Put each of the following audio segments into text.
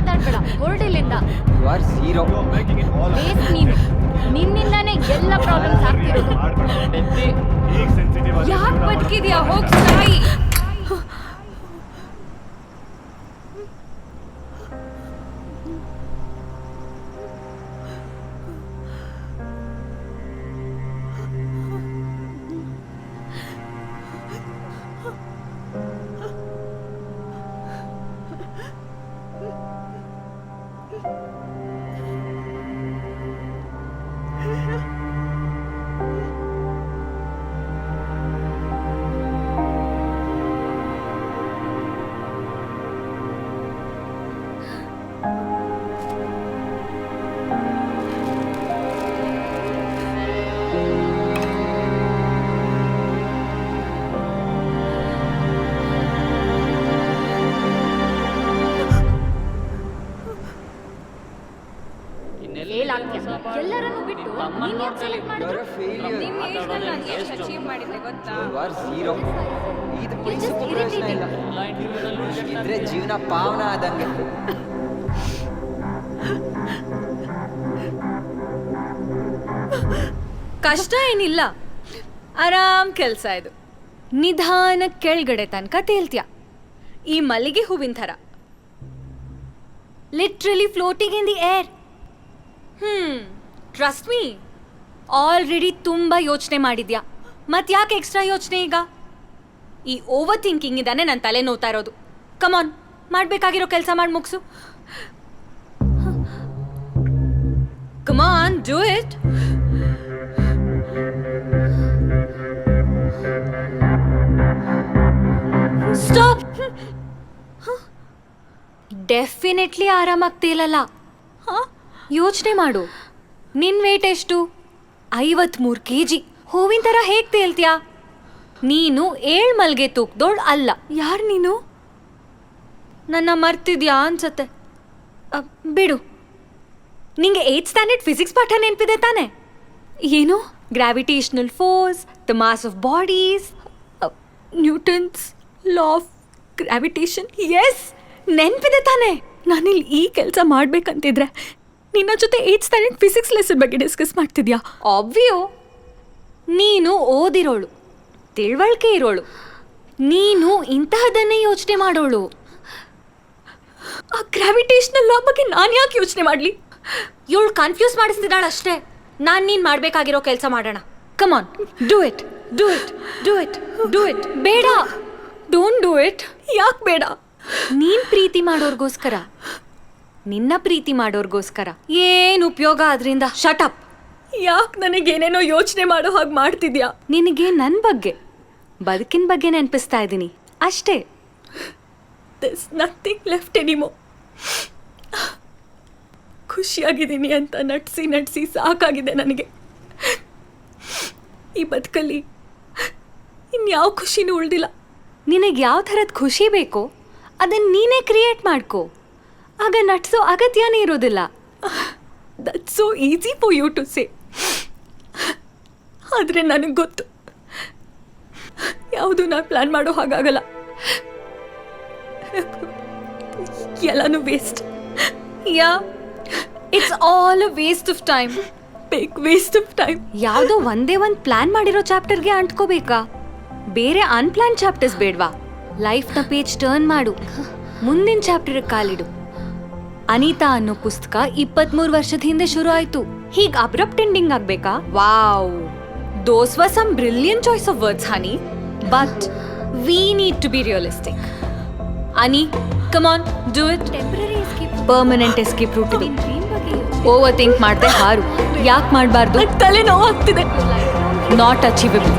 ಮಾತಾಡ್ಬೇಡ, ಹೊರಡಿಲ್ಲಿಂದ. You are zero. ಬೇಸ್ ನೀನು, ನಿನ್ನಿಂದಾನೇ ಎಲ್ಲ ಪ್ರಾಬ್ಲಮ್ಸ್ ಆಗ್ತಿರೋದು. ಯಾಕೆ ಬದುಕಿದ್ಯಾ? ಹೋಗ್ ಸಾಯಿ. ಎಲ್ಲರನ್ನು ಬಿಟ್ಟು ನೀನ್ ಯಾಕ್ select ಯು ಆರ್ ಮಾಡಿದ್ರು? A failure. ನಿಮ್ ಏಜ್ನಲ್ಲಿ ನಾನು ಎಷ್ಟು ಅಚೀವ್ ಮಾಡಿದ್ದೆ ಗೊತ್ತಾ? You are zero. ಇದು ಪೈಸಕ್ಕೂ ಪ್ರಯೋಜನ ಇಲ್ಲ. ಇದ್ರೆ ಜೀವನ ಪಾವನ ಆದಂಗೆ. ಕಷ್ಟ ಏನಿಲ್ಲ, ಆರಾಮ್ ಕೆಲ್ಸ ಇದು. ನಿಧಾನ ಕೆಳಗಡೆ ತನಕ ತೇಲ್ತ್ಯಾ. ಈ ಮಲ್ಲಿಗೆ ಹೂವಿನ ಥರ literally floating in the air. Trust me, already ತುಂಬ ಯೋಚನೆ ಮಾಡಿದ್ಯಾ. ಮತ್ತೆ ಯಾಕೆ ಎಕ್ಸ್ಟ್ರಾ ಯೋಚನೆ ಈಗ? ಈ ಓವರ್ ಥಿಂಕಿಂಗ್ ಇದ್ದಾನೆ ನನ್ನ ತಲೆ ನೋವ್ತಾ ಇರೋದು. ಕಮಾನ್, ಮಾಡಬೇಕಾಗಿರೋ ಕೆಲಸ ಮಾಡಿ ಮುಗಿಸು. ಕಮಾನ್, ಡೂ ಇಟ್. ಸ್ಟಾಪ್. ಡೆಫಿನೆಟ್ಲಿ ಆರಾಮಾಗ್ತಿಲ್ಲಲ್ಲ. ಯೋಚನೆ ಮಾಡು, ನಿನ್ ವೇಟ್ ಎಷ್ಟು? 53 kg. ಹೂವಿನ ಥರ ಹೇಗೆ ತೇಲ್ತ್ಯಾ? ನೀನು 7 ಮಲ್ಗೆ ತೂಕ್ದೋಳ್ ಅಲ್ಲ. ಯಾರು ನೀನು? ನನ್ನ ಮರ್ತಿದ್ಯಾ ಅನ್ಸತ್ತೆ. ಬಿಡು. ನಿಂಗೆ 8th ಸ್ಟ್ಯಾಂಡರ್ಡ್ ಫಿಸಿಕ್ಸ್ ಪಾಠ ನೆನಪಿದೆ ತಾನೆ? ಏನು? Gravitational force, the mass of bodies, Newton's law of gravitation. Yes, ನೆನಪಿದೆ ತಾನೆ? ನಾನಿಲ್ಲಿ ಈ ಕೆಲಸ ಮಾಡ್ಬೇಕಂತಿದ್ರೆ ನಿನ್ನ ಜೊತೆ 8th ಸ್ಟ್ಯಾಂಡರ್ಡ್ ಫಿಸಿಕ್ಸ್ ಲೆಸನ್ ಬಗ್ಗೆ ಡಿಸ್ಕಸ್ ಮಾಡ್ತಿದ್ಯಾ? ಆಬ್ವಿಯೋ. ನೀನು ಓದಿರೋಳು, ತಿಳುವಳಿಕೆ ಇರೋಳು, ನೀನು ಇಂತಹದನ್ನೇ ಯೋಚನೆ ಮಾಡೋಳು. ಆ ಗ್ರಾವಿಟೇಷನಲ್ ಲಾ ಬಗ್ಗೆ ನಾನು ಯಾಕೆ ಯೋಚನೆ ಮಾಡಲಿ? ಇವಳು ಕನ್ಫ್ಯೂಸ್ ಮಾಡಿಸ್ತಿದ್ದಾಳೆ ಅಷ್ಟೇ. ನಾನು ನೀನು ಮಾಡಬೇಕಾಗಿರೋ ಕೆಲಸ ಮಾಡೋಣ. Come on, do it, do it, do it, do it. ಬೇಡ, ಡೋಂಟ್ ಡೂ ಇಟ್. ಯಾಕೆ ಬೇಡ? ನೀನು ಪ್ರೀತಿ ಮಾಡೋರ್ಗೋಸ್ಕರ, ನಿನ್ನ ಪ್ರೀತಿ ಮಾಡೋರ್ಗೋಸ್ಕರ. ಏನು ಉಪಯೋಗ ಅದರಿಂದ? Shut up. ಯಾಕೆ ನನಗೇನೇನೋ ಯೋಚನೆ ಮಾಡೋ ಹಾಗೆ ಮಾಡ್ತಿದ್ಯಾ? ನಿನಗೆ ನನ್ನ ಬಗ್ಗೆ, ಬದುಕಿನ ಬಗ್ಗೆ ನೆನಪಿಸ್ತಾ ಇದ್ದೀನಿ ಅಷ್ಟೇ. This nothing left anymore. ಖುಷಿಯಾಗಿದ್ದೀನಿ ಅಂತ ನಟಿಸಿ ನಟಿಸಿ ಸಾಕಾಗಿದೆ ನನಗೆ. ಈ ಬದುಕಲ್ಲಿ ಇನ್ಯಾವ ಖುಷಿನೂ ಉಳ್ದಿಲ್ಲ. ನಿನಗೆ ಯಾವ ಥರದ ಖುಷಿ ಬೇಕೋ ಅದನ್ನು ನೀನೇ ಕ್ರಿಯೇಟ್ ಮಾಡ್ಕೋ. ಆಗ ನಟಿಸೋ ಅಗತ್ಯನೇ ಇರೋದಿಲ್ಲ. That's so easy for you to say. ಆದರೆ ನನಗೆ ಗೊತ್ತು, ಯಾವುದು ನಾನು ಪ್ಲ್ಯಾನ್ ಮಾಡೋ ಹಾಗಾಗಲ್ಲ. ಎಲ್ಲನೂ waste. Yeah, it's all a waste of time. ಬೇಕ್ ವೇಸ್ಟ್ ಆಫ್ ಟೈಮ್. ಯಾವುದೋ ಒಂದೇ ಒಂದು ಪ್ಲ್ಯಾನ್ ಮಾಡಿರೋ ಚಾಪ್ಟರ್ಗೆ ಅಂಟ್ಕೋಬೇಕಾ? ಬೇರೆ ಅನ್ಪ್ಲಾನ್ ಚಾಪ್ಟರ್ಸ್ ಬೇಡವಾ? ಲೈಫ್ನ ಪೇಜ್ ಟರ್ನ್ ಮಾಡು, ಮುಂದಿನ ಚಾಪ್ಟರ್ಗೆ ಕಾಲಿಡು. ಅನಿತಾ ಅನ್ನೋ ಪುಸ್ತಕ 23 ವರ್ಷದ ಹಿಂದೆ ಶುರು ಆಯ್ತು. ಹೀಗೆ ಅಬ್ರಪ್ಟ್ ಎಂಡಿಂಗ್ ಆಗ್ಬೇಕಾ? Wow, those were some brilliant choice of words honey, but we need to be realistic. Ani, come on, do it. Temporary escape, permanent escape route ಇದು. ಓವರ್ ಥಿಂಕ್ ಮಾಡದೆ ಹಾರು. ಯಾಕೆ ಮಾಡಬಾರ್ದು? ತಲೆ ನೋವಾಗ್ತಿದೆ. Not achievable.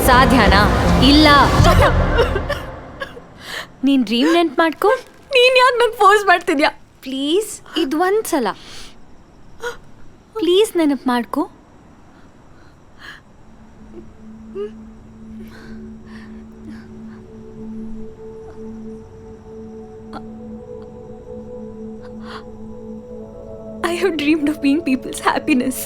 ಸಾಧ್ಯನಾ? ಇಲ್ಲ. ನೀನ್ ಡ್ರೀಮ್ ನೆನ್ಪು ಮಾಡ್ಕೊ. ನೀನ್ ಯಾಕೆ ನಂಗೆ ಫೋರ್ಸ್ ಮಾಡ್ತಿದ್ಯಾ? ಪ್ಲೀಸ್, ಇದು ಒಂದ್ಸಲ ಪ್ಲೀಸ್ ನೆನಪು ಮಾಡ್ಕೊ. I have dreamed of being people's happiness.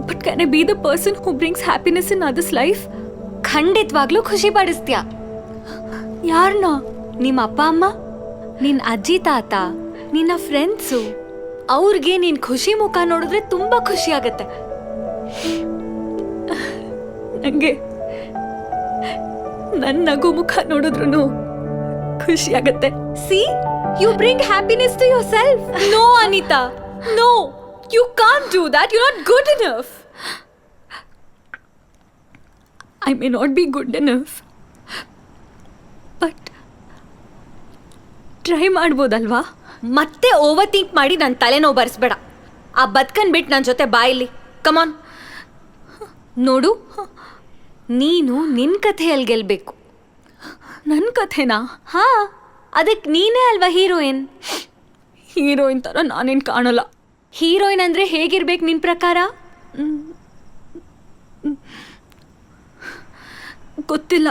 But can I be the person who brings happiness in others' life? ಖಂಡಿತವಾಗ್ಲೂ ಖುಷಿ ಪಡಿಸ್ತೀಯ. ಯಾರನ್ನ? ನಿಮ್ಮ ಅಪ್ಪ ಅಮ್ಮ, ನಿನ್ನ ಅಜ್ಜಿ ತಾತ, ನಿನ್ನ ಫ್ರೆಂಡ್ಸು. ಅವ್ರಿಗೆ ನೀನ್ ಖುಷಿ ಮುಖ ನೋಡಿದ್ರೆ ತುಂಬಾ ಖುಷಿ ಆಗತ್ತೆ. ನಂಗೆ ನನ್ನ ನಗು ಮುಖ ನೋಡಿದ್ರು ಖುಷಿ ಆಗತ್ತೆ. See, you bring happiness to yourself. No Anita, no, you can't do that. You not good enough. I may not be good enough, but try ಮಾಡ್ಬೋದಲ್ವಾ? ಮತ್ತೆ ಓವರ್ ಥಿಂಕ್ ಮಾಡಿ ನನ್ನ ತಲೆನೋವು ಬರ್ಸ್ಬೇಡ. ಆ ಬದುಕನ್ ಬಿಟ್ಟು ನನ್ನ ಜೊತೆ ಬಾಯಿಲಿ. ಕಮಾನ್. ನೋಡು, ನೀನು ನಿನ್ನ ಕಥೆಯಲ್ಲಿ ಗೆಲ್ಬೇಕು. ನನ್ನ ಕಥೆನಾ? ಹಾ, ಅದಕ್ಕೆ ನೀನೇ ಅಲ್ವಾ ಹೀರೋಯಿನ್. ಹೀರೋಯಿನ್ ಥರ ನಾನೇನು ಕಾಣಲ್ಲ. ಹೀರೋಯಿನ್ ಅಂದರೆ ಹೇಗಿರ್ಬೇಕು ನಿನ್ನ ಪ್ರಕಾರ? ಗೊತ್ತಿಲ್ಲ.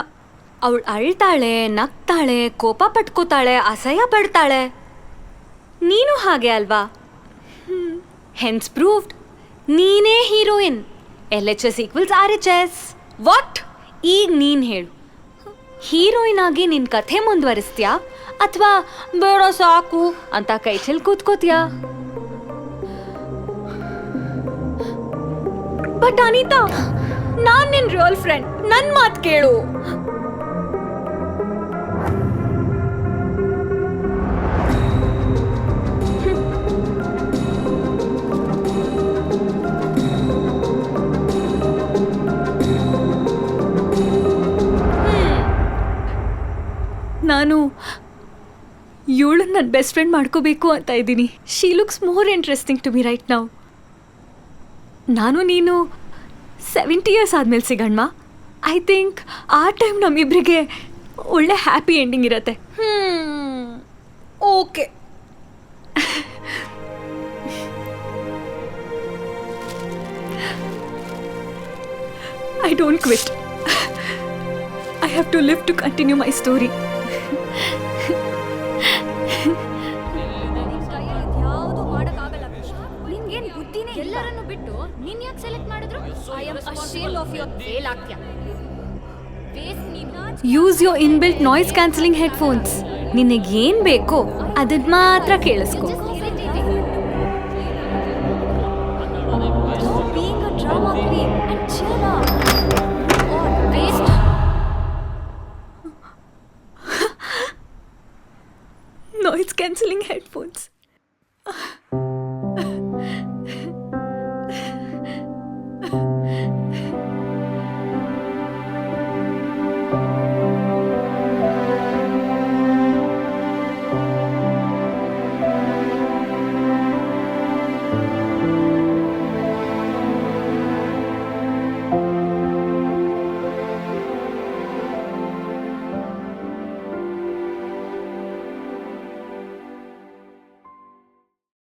ಅವಳು ಅಳ್ತಾಳೆ, ನಗ್ತಾಳೆ, ಕೋಪ ಪಟ್ಕೋತಾಳೆ, ಅಸಹ್ಯ ಪಡ್ತಾಳೆ. ನೀನು ಹಾಗೆ ಅಲ್ವಾ? ಹೆನ್ಸ್ ಪ್ರೂವ್ಡ್, ನೀನೇ heroine. LHS equals RHS. What? ಈಗ ನೀನು ಹೇಳು, ಹೀರೋಯಿನ್ ಆಗಿ ನಿನ್ನ ಕಥೆ ಮುಂದುವರಿಸ್ತೀಯಾ ಅಥವಾ ಬೇಡ ಸಾಕು ಅಂತ ಕೈ ಚೆಲ್ಲಿ ಕೂತ್ಕೋತೀಯಾ? ಬಟ್ ಅನಿತಾ, ನಾನ್ ನಿನ್ ರಿಯಲ್ ಫ್ರೆಂಡ್. ನನ್ನ ಮಾತು ಕೇಳು. ನಾನು ಇವಳು ನನ್ನ ಬೆಸ್ಟ್ ಫ್ರೆಂಡ್ ಮಾಡ್ಕೋಬೇಕು ಅಂತ ಇದ್ದೀನಿ. She looks more interesting to be right now. ನಾನು ನೀನು 70 ಇಯರ್ಸ್ ಆದ್ಮೇಲೆ ಸಿಗಣ್ಣ. ಐ ಥಿಂಕ್ ಆ ಟೈಮ್ ನಮ್ಮಿಬ್ರಿಗೆ ಒಳ್ಳೆ ಹ್ಯಾಪಿ ಎಂಡಿಂಗ್ ಇರತ್ತೆ. Okay. I don't quit. I have to live to continue my story. ನಿನ್ಗೇನ್ ಬುದ್ಧಿನೇ? ಎಲ್ಲರನ್ನು ಬಿಟ್ಟು ನೀನ್ ಯಾಕೆ ಸೆಲೆಕ್ಟ್ ಮಾಡಿದ್ರು? I am ashamed of your fail ಆಗ್ತ್ಯಾ. Use your inbuilt noise cancelling headphones. ನಿನಗೆ ಏನು ಬೇಕೋ ಅದನ್ನ ಮಾತ್ರ ಕೇಳಿಸ್ಕೊ. Noise cancelling headphones.